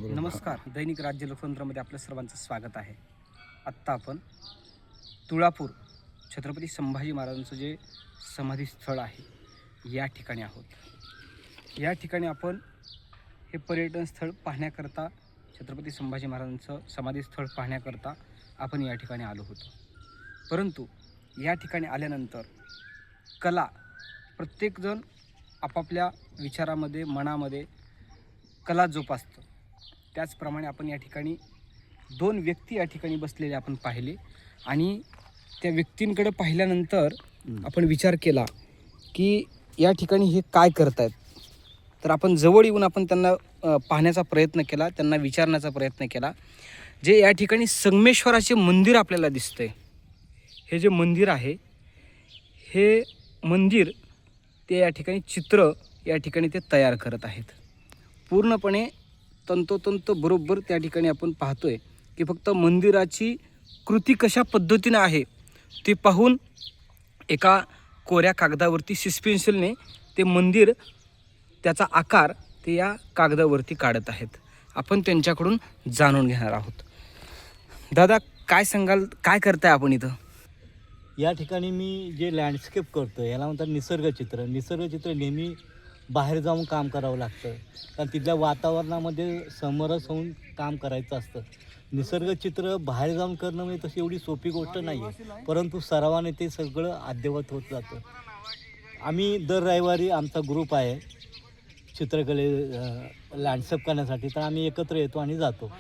नमस्कार. दैनिक राज्य लोकतंत्रमध्ये आपल्या सर्वांचं स्वागत आहे. आत्ता आपण तुळापूर छत्रपती संभाजी महाराजांचं जे समाधी स्थळ आहे या ठिकाणी आहोत. या ठिकाणी आपण हे पर्यटन स्थळ पाहण्याकरता, छत्रपती संभाजी महाराजांचं समाधी स्थळ पाहण्याकरता आपण या ठिकाणी आलो होतो. परंतु या ठिकाणी आल्यानंतर कला, प्रत्येकजण आपापल्या विचारामध्ये, मनामध्ये कला जोपासतं. त्याचप्रमाणे आपण या ठिकाणी दोन व्यक्ती या ठिकाणी बसलेले आपण पाहिले आणि त्या व्यक्तींकडे पाहिल्यानंतर आपण विचार केला की या ठिकाणी हे काय करतायत. तर आपण जवळ येऊन आपण त्यांना पाहण्याचा प्रयत्न केला, त्यांना विचारण्याचा प्रयत्न केला. जे या ठिकाणी संगमेश्वराचे मंदिर आपल्याला दिसतंय, हे जे मंदिर आहे, हे मंदिर ते या ठिकाणी चित्र या ठिकाणी ते तयार करत आहेत. पूर्णपणे तंतोतंत बरोबर त्या ठिकाणी आपण पाहतोय की फक्त मंदिराची कृती कशा पद्धतीने आहे ते पाहून एका कोऱ्या कागदावरती सस्पेन्शनने ते मंदिर, त्याचा आकार ते या कागदावरती काढत आहेत. आपण त्यांच्याकडून जाणून घेणार आहोत. दादा, काय सांगाल, काय करताय आपण इथं? या ठिकाणी मी जे लँडस्केप करतो याला म्हणतात निसर्गचित्र. निसर्गचित्र नेहमी बाहेर जाऊन काम करावं लागतं, कारण तिथल्या वातावरणामध्ये समरस होऊन काम करायचं असतं. निसर्गचित्र बाहेर जाऊन करणं म्हणजे तशी एवढी सोपी गोष्ट नाही आहे, परंतु सरावाने ते सगळं अद्ययावत होत जातं. आम्ही दर रविवारी आमचा ग्रुप आहे चित्रकले लँडस्केप करण्यासाठी, तर आम्ही एकत्र येतो आणि जातो.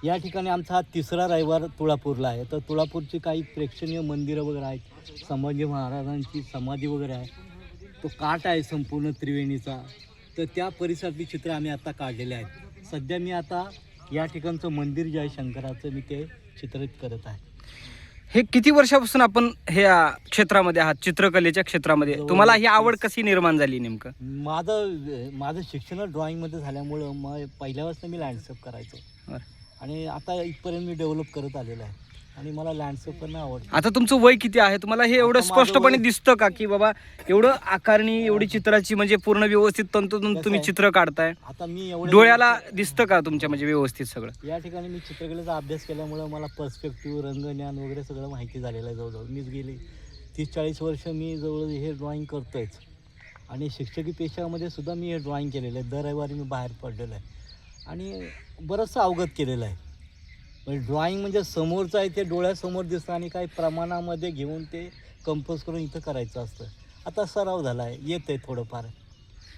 या ठिकाणी आमचा हा तिसरा रविवार तुळापूरला आहे. तर तुळापूरची काही प्रेक्षणीय मंदिरं वगैरे आहेत, संभाजी महाराजांची समाधी वगैरे आहे, तो काठ आहे संपूर्ण त्रिवेणीचा. तर त्या परिसरातली चित्र आम्ही आता काढलेले आहेत. सध्या मी आता या ठिकाणचं मंदिर जे आहे शंकराचं, मी ते चित्रित करत आहे. हे किती वर्षापासून आपण हे क्षेत्रामध्ये आहात, चित्रकलेच्या क्षेत्रामध्ये? तुम्हाला ही आवड कशी निर्माण झाली नेमकं? माझं शिक्षण ड्रॉइंगमध्ये झाल्यामुळं मग पहिल्यापासून मी लँडस्केप करायचो आणि आता इथपर्यंत मी डेव्हलप करत आलेलो आहे आणि मला लँडस्केप करणं आवडतं. आता तुमचं वय किती आहे? तुम्हाला हे एवढं स्पष्टपणे दिसतं का की बाबा एवढं आकारणी, एवढी चित्राची म्हणजे पूर्ण व्यवस्थित तंतोतंत तुम्ही चित्र काढताय? आता मी डोळ्याला दिसतं का तुमच्या म्हणजे व्यवस्थित सगळं? या ठिकाणी मी चित्रकलेचा अभ्यास केल्यामुळं मला पर्स्पेक्टिव्ह, रंगज्ञान वगैरे सगळं माहिती झालेलं आहे. जवळजवळ मीच गेली 30-40 वर्ष मी जवळ हे ड्रॉइंग करतोयच आणि शिक्षकी पेशामध्ये सुद्धा मी हे ड्रॉइंग केलेलं आहे. दर रविवारी मी बाहेर पडलेलो आहे आणि बरंचसं अवगत केलेलं आहे. म्हणजे ड्रॉइंग म्हणजे समोरचं आहे ते डोळ्यासमोर दिसतं आणि काही प्रमाणामध्ये घेऊन ते कंपोज करून इथं करायचं असतं. आता सराव झाला आहे, येतं आहे थोडंफार.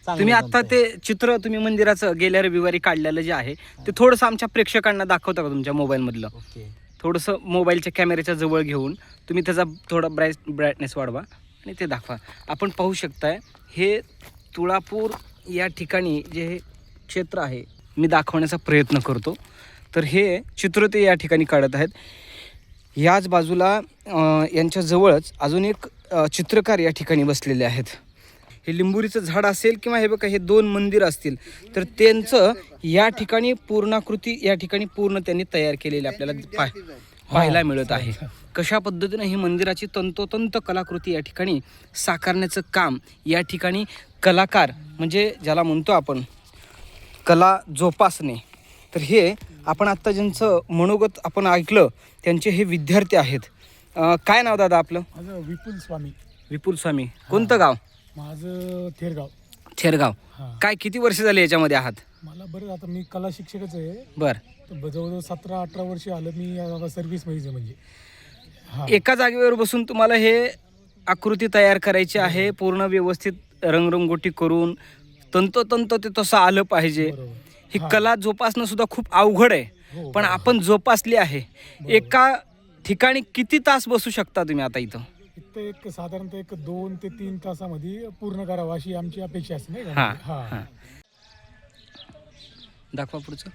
तुम्ही आता ते चित्र तुम्ही मंदिराचं गेल्या रविवारी काढलेलं जे आहे ते थोडंसं आमच्या प्रेक्षकांना दाखवता का तुमच्या मोबाईलमधलं? ओके. थोडंसं मोबाईलच्या कॅमेऱ्याच्या जवळ घेऊन तुम्ही त्याचा थोडा ब्राईटनेस वाढवा आणि ते दाखवा. आपण पाहू शकताय हे तुळापूर या ठिकाणी जे हे क्षेत्र आहे मी दाखवण्याचा प्रयत्न करतो. तर हे चित्र ते या ठिकाणी काढत आहेत. याच बाजूला यांच्या जवळच अजून एक चित्रकार या ठिकाणी बसलेले आहेत. हे लिंबुरीचं झाड असेल किंवा हे बघा हे दोन मंदिर असतील, तर त्यांचं या ठिकाणी पूर्णाकृती या ठिकाणी पूर्ण त्यांनी तयार केलेली आपल्याला पाहायला मिळत आहे. कशा पद्धतीने ही मंदिराची तंतोतंत कलाकृती या ठिकाणी साकारण्याचं काम या ठिकाणी कलाकार, म्हणजे ज्याला म्हणतो आपण कला जोपासणे, तर हे आपण आत्ता ज्यांचं मनोगत आपण ऐकलं त्यांचे हे विद्यार्थी आहेत. काय नाव दादा आपलं? माझं विपुल स्वामी. विपुल स्वामी. कोणतं गाव? माझं थेरगाव. थेरगाव. काय किती वर्ष झाले याच्यामध्ये आहात? मला बरं, आता मी कला शिक्षकच आहे. बरं. तर जवळजवळ 17-18 वर्ष आलं मी सर्व्हिसमध्ये. म्हणजे एका जागेवर बसून तुम्हाला हे आकृती तयार करायची आहे, पूर्ण व्यवस्थित रंगरंगोटी करून तंतोतंत ते तसं आलं पाहिजे. ही कला जोपासणं सुद्धा खूप अवघड आहे, पण आपण जोपासली आहे. एका ठिकाणी किती तास बसू शकता तुम्ही आता इथं? इथं साधारणतः 2 ते 3 तासामध्ये पूर्ण करावं अशी आमची अपेक्षा असते, नाही हां का? हां. दाखवा पुढचं.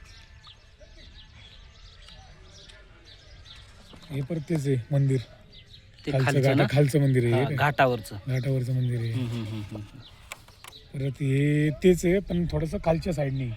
हे परत तेच आहे मंदिर, ते खालचं ना? खालचं मंदिर आहे, घाटावरचं घाटावरचं मंदिर आहे. परत हे तेच आहे पण थोडंसं खालच्या साईडने.